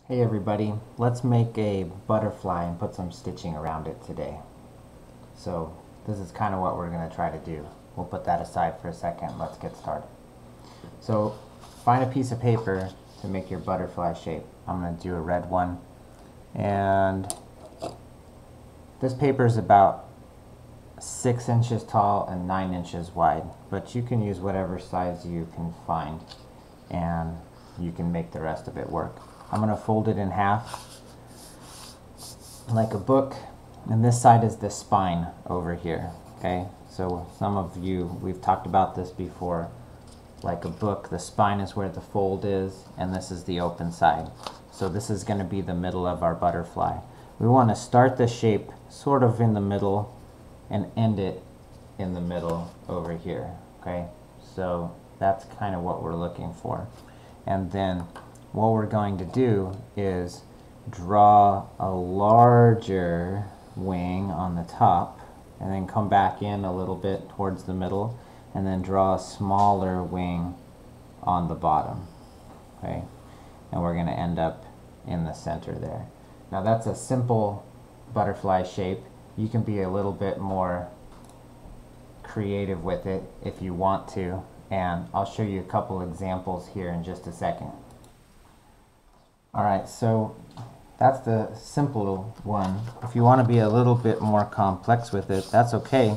Hey everybody, let's make a butterfly and put some stitching around it today. So this is kind of what we're going to try to do. We'll put that aside for a second. Let's get started. So find a piece of paper to make your butterfly shape. I'm going to do a red one, and this paper is about 6 inches tall and 9 inches wide, but you can use whatever size you can find and you can make the rest of it work. I'm going to fold it in half like a book, and this side is the spine over here. Okay, so some of you, we've talked about this before. Like a book, the spine is where the fold is, and this is the open side. So this is going to be the middle of our butterfly. We want to start the shape sort of in the middle and end it in the middle over here. Okay, so that's kind of what we're looking for. And then what we're going to do is draw a larger wing on the top, and then come back in a little bit towards the middle, and then draw a smaller wing on the bottom. Okay, and we're going to end up in the center there. Now that's a simple butterfly shape. You can be a little bit more creative with it if you want to, and I'll show you a couple examples here in just a second. Alright, so that's the simple one. If you want to be a little bit more complex with it, that's okay.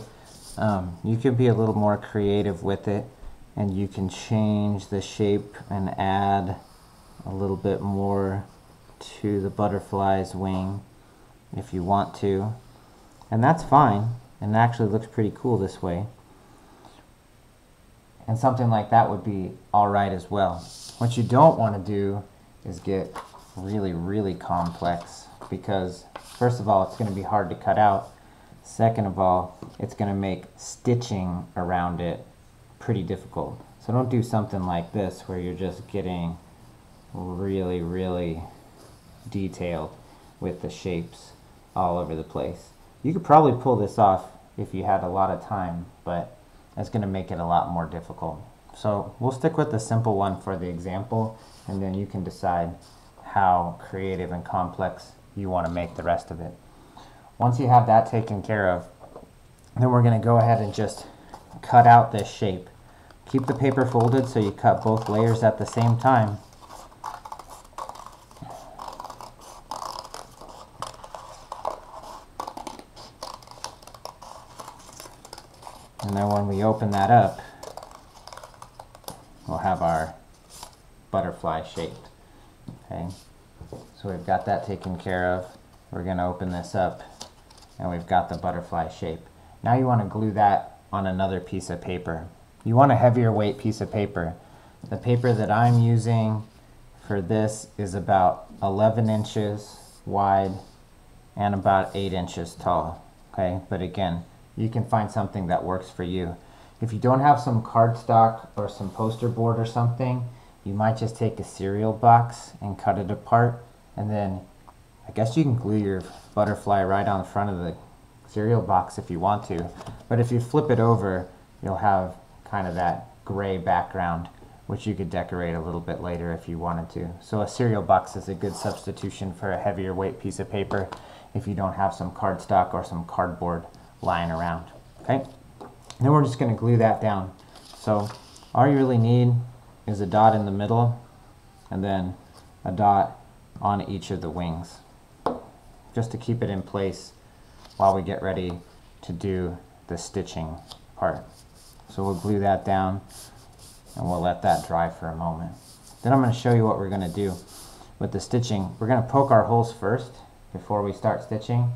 You can be a little more creative with it, and you can change the shape and add a little bit more to the butterfly's wing if you want to. And that's fine, and it actually looks pretty cool this way. And something like that would be alright as well. What you don't want to do is get really complex, because first of all, it's going to be hard to cut out. Second of all, it's going to make stitching around it pretty difficult. So don't do something like this where you're just getting really detailed with the shapes all over the place. You could probably pull this off if you had a lot of time, but that's going to make it a lot more difficult. So we'll stick with the simple one for the example, and then you can decide how creative and complex you want to make the rest of it. Once you have that taken care of, then we're going to go ahead and just cut out this shape. Keep the paper folded so you cut both layers at the same time. And then when we open that up, we'll have our butterfly shape. Okay, so we've got that taken care of. We're going to open this up, and we've got the butterfly shape. Now you want to glue that on another piece of paper. You want a heavier weight piece of paper. The paper that I'm using for this is about 11 inches wide and about 8 inches tall. Okay, but again, you can find something that works for you. If you don't have some cardstock or some poster board or something, you might just take a cereal box and cut it apart, and then I guess you can glue your butterfly right on the front of the cereal box if you want to. But if you flip it over, you'll have kind of that gray background, which you could decorate a little bit later if you wanted to. So a cereal box is a good substitution for a heavier weight piece of paper if you don't have some cardstock or some cardboard lying around. Okay, then we're just going to glue that down. So all you really need is a dot in the middle, and then a dot on each of the wings, just to keep it in place while we get ready to do the stitching part. So we'll glue that down, and we'll let that dry for a moment. Then I'm going to show you what we're going to do with the stitching. We're going to poke our holes first before we start stitching.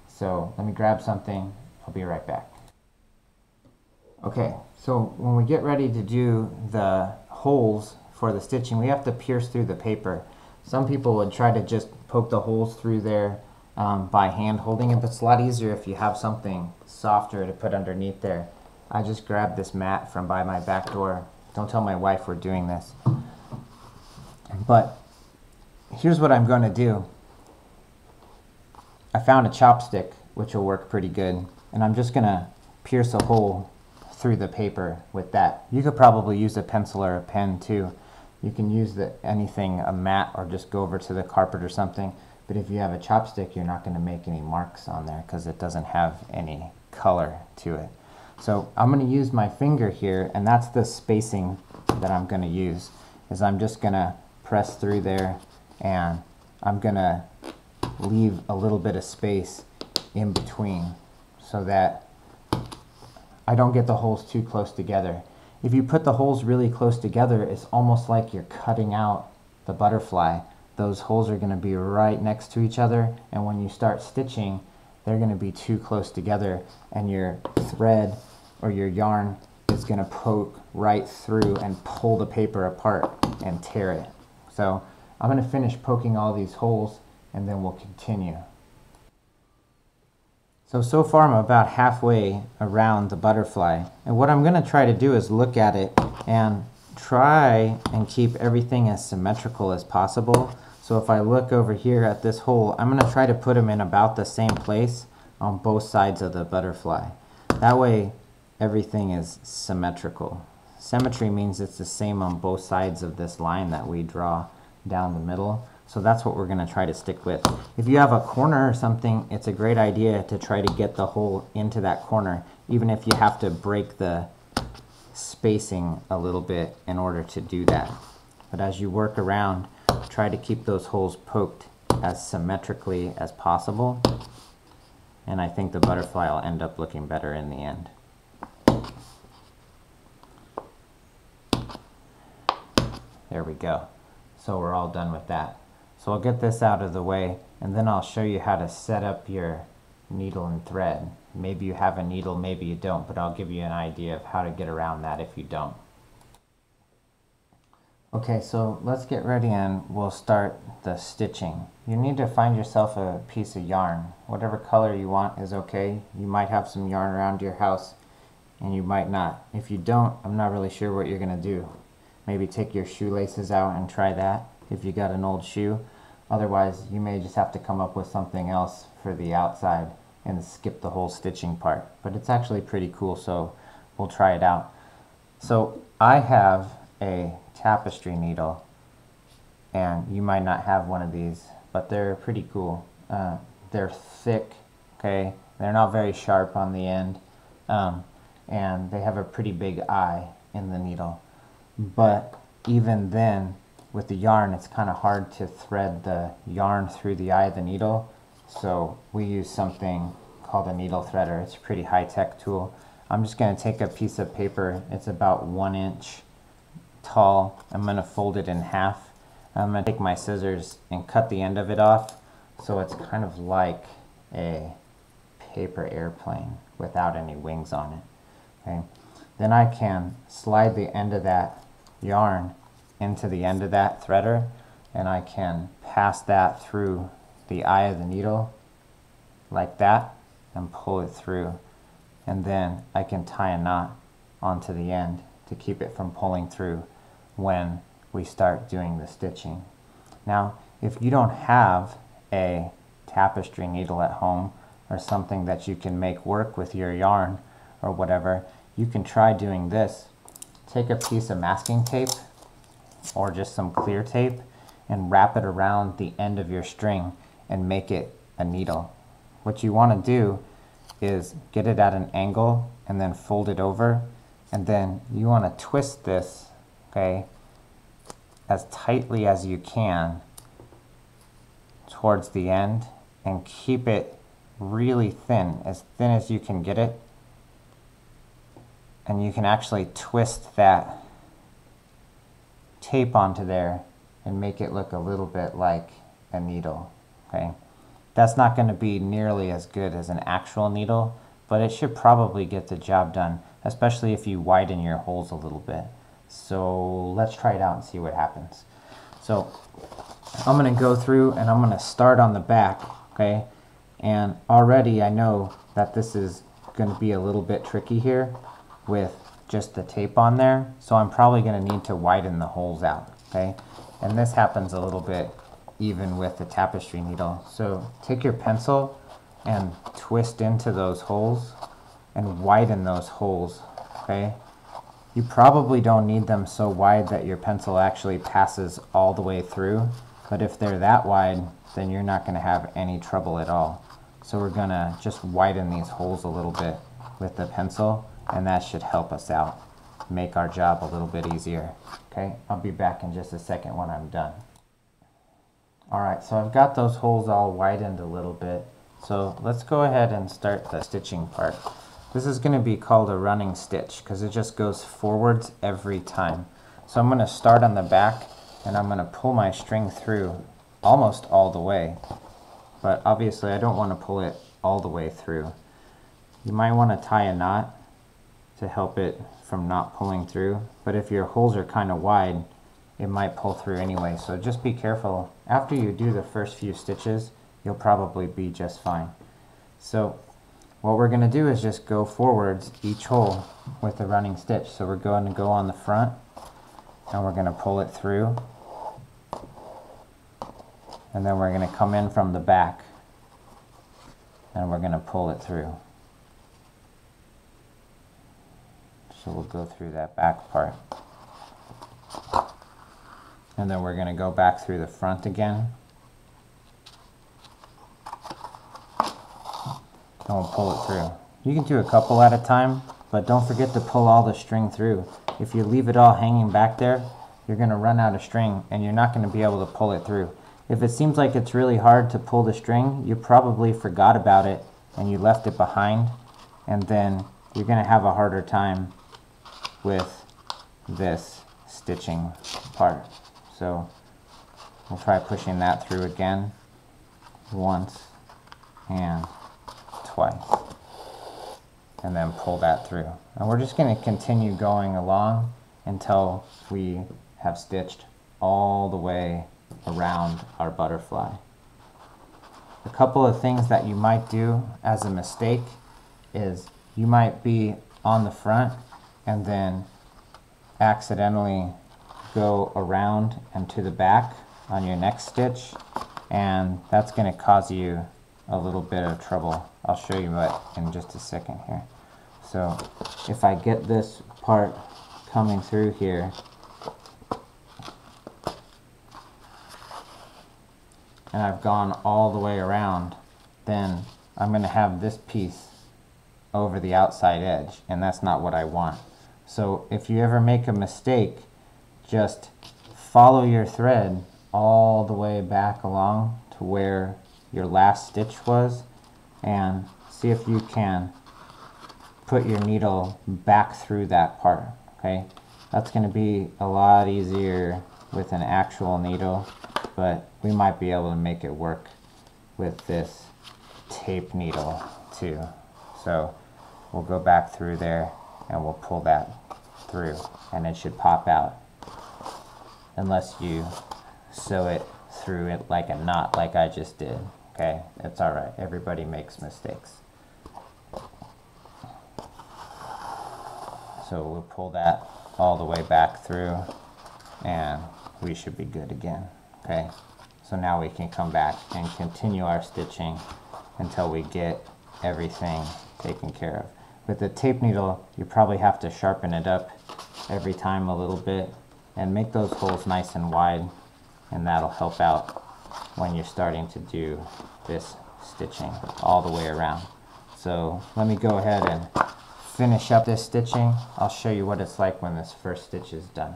So let me grab something. I'll be right back. Okay, so when we get ready to do the holes for the stitching, we have to pierce through the paper. Some people would try to just poke the holes through there by hand holding it, but it's a lot easier if you have something softer to put underneath there. I just grabbed this mat from by my back door. Don't tell my wife we're doing this. But here's what I'm going to do. I found a chopstick which will work pretty good, and I'm just going to pierce a hole through the paper with that. You could probably use a pencil or a pen too. You can use anything, a mat, or just go over to the carpet or something. But if you have a chopstick, you're not going to make any marks on there because it doesn't have any color to it. So I'm going to use my finger here, and that's the spacing that I'm going to use. Is I'm just going to press through there, and I'm going to leave a little bit of space in between so that I don't get the holes too close together. If you put the holes really close together, it's almost like you're cutting out the butterfly. Those holes are going to be right next to each other, and when you start stitching, they're going to be too close together, and your thread or your yarn is going to poke right through and pull the paper apart and tear it. So I'm going to finish poking all these holes, and then we'll continue. So far I'm about halfway around the butterfly, and what I'm going to try to do is look at it and try and keep everything as symmetrical as possible. So if I look over here at this hole, I'm going to try to put them in about the same place on both sides of the butterfly. That way everything is symmetrical. Symmetry means it's the same on both sides of this line that we draw down the middle. So that's what we're going to try to stick with. If you have a corner or something, it's a great idea to try to get the hole into that corner, even if you have to break the spacing a little bit in order to do that. But as you work around, try to keep those holes poked as symmetrically as possible, and I think the butterfly will end up looking better in the end. There we go. So we're all done with that. So I'll get this out of the way, and then I'll show you how to set up your needle and thread. Maybe you have a needle, maybe you don't, but I'll give you an idea of how to get around that if you don't. Okay, so let's get ready and we'll start the stitching. You need to find yourself a piece of yarn. Whatever color you want is okay. You might have some yarn around your house and you might not. If you don't, I'm not really sure what you're going to do. Maybe take your shoelaces out and try that if you got an old shoe. Otherwise, you may just have to come up with something else for the outside and skip the whole stitching part. But it's actually pretty cool, so we'll try it out. So I have a tapestry needle, and you might not have one of these, but they're pretty cool. They're thick, okay? They're not very sharp on the end, and they have a pretty big eye in the needle. But even then, with the yarn, it's kind of hard to thread the yarn through the eye of the needle. So we use something called a needle threader. It's a pretty high-tech tool. I'm just going to take a piece of paper. It's about 1 inch tall. I'm going to fold it in half. I'm going to take my scissors and cut the end of it off so it's kind of like a paper airplane without any wings on it. Okay. Then I can slide the end of that yarn into the end of that threader, and I can pass that through the eye of the needle like that and pull it through, and then I can tie a knot onto the end to keep it from pulling through when we start doing the stitching. Now, if you don't have a tapestry needle at home or something that you can make work with your yarn or whatever, you can try doing this. Take a piece of masking tape or just some clear tape and wrap it around the end of your string and make it a needle. What you want to do is get it at an angle and then fold it over, and then you want to twist this, okay, as tightly as you can towards the end and keep it really thin as you can get it. And you can actually twist that tape onto there and make it look a little bit like a needle. Okay, that's not going to be nearly as good as an actual needle, but it should probably get the job done, especially if you widen your holes a little bit. So let's try it out and see what happens. So I'm going to go through and I'm going to start on the back, okay? And already I know that this is going to be a little bit tricky here with just the tape on there, so I'm probably going to need to widen the holes out, okay? And this happens a little bit even with the tapestry needle. So take your pencil and twist into those holes and widen those holes, okay? You probably don't need them so wide that your pencil actually passes all the way through, but if they're that wide, then you're not going to have any trouble at all. So we're going to just widen these holes a little bit with the pencil, and that should help us out, make our job a little bit easier. Okay, I'll be back in just a second when I'm done. Alright, so I've got those holes all widened a little bit. So let's go ahead and start the stitching part. This is going to be called a running stitch because it just goes forwards every time. So I'm going to start on the back and I'm going to pull my string through almost all the way. But obviously I don't want to pull it all the way through. You might want to tie a knot to help it from not pulling through. But if your holes are kind of wide, it might pull through anyway. So just be careful. After you do the first few stitches, you'll probably be just fine. So what we're going to do is just go forwards each hole with a running stitch. So we're going to go on the front and we're going to pull it through. And then we're going to come in from the back and we're going to pull it through. So we'll go through that back part. And then we're going to go back through the front again. And we'll pull it through. You can do a couple at a time, but don't forget to pull all the string through. If you leave it all hanging back there, you're going to run out of string and you're not going to be able to pull it through. If it seems like it's really hard to pull the string, you probably forgot about it and you left it behind, and then you're going to have a harder time with this stitching part. So we'll try pushing that through again, once and twice, and then pull that through. And we're just going to continue going along until we have stitched all the way around our butterfly. A couple of things that you might do as a mistake is you might be on the front and then accidentally go around and to the back on your next stitch, and that's going to cause you a little bit of trouble. I'll show you what in just a second here. So if I get this part coming through here, and I've gone all the way around, then I'm going to have this piece over the outside edge, and that's not what I want. So if you ever make a mistake, just follow your thread all the way back along to where your last stitch was, and see if you can put your needle back through that part. Okay, that's going to be a lot easier with an actual needle, but we might be able to make it work with this tape needle too. So we'll go back through there and we'll pull that through, and it should pop out unless you sew it through it like a knot like I just did. Okay, it's alright, everybody makes mistakes. So we'll pull that all the way back through and we should be good again. Okay, so now we can come back and continue our stitching until we get everything taken care of. With the tape needle, you probably have to sharpen it up every time a little bit and make those holes nice and wide, and that'll help out when you're starting to do this stitching all the way around. So let me go ahead and finish up this stitching. I'll show you what it's like when this first stitch is done.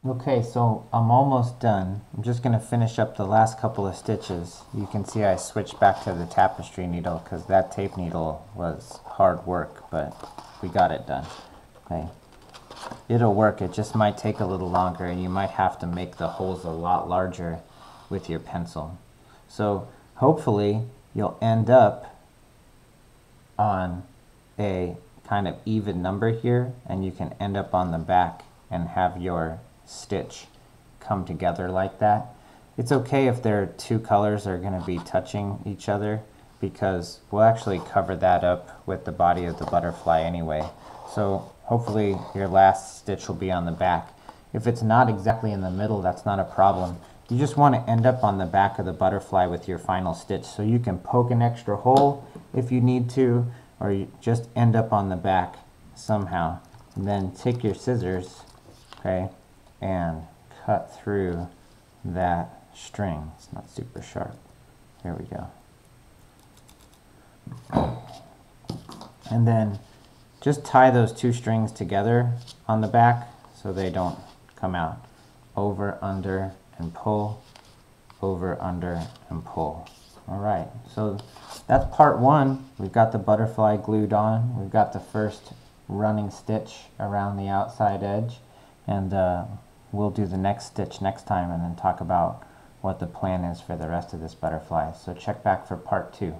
Okay, so I'm almost done. I'm just going to finish up the last couple of stitches. You can see I switched back to the tapestry needle because that tape needle was hard work, but we got it done. Okay, it'll work, it just might take a little longer and you might have to make the holes a lot larger with your pencil. So hopefully you'll end up on a kind of even number here, and you can end up on the back and have your stitch come together like that. It's okay if their two colors are going to be touching each other, because we'll actually cover that up with the body of the butterfly anyway. So hopefully your last stitch will be on the back. If it's not exactly in the middle, that's not a problem. You just want to end up on the back of the butterfly with your final stitch, so you can poke an extra hole if you need to, or you just end up on the back somehow. And then take your scissors, okay, and cut through that string. It's not super sharp. There we go. And then just tie those two strings together on the back so they don't come out. Over, under, and pull. Over, under, and pull. Alright, so that's part one. We've got the butterfly glued on. We've got the first running stitch around the outside edge. And we'll do the next stitch next time and then talk about what the plan is for the rest of this butterfly. So check back for part two.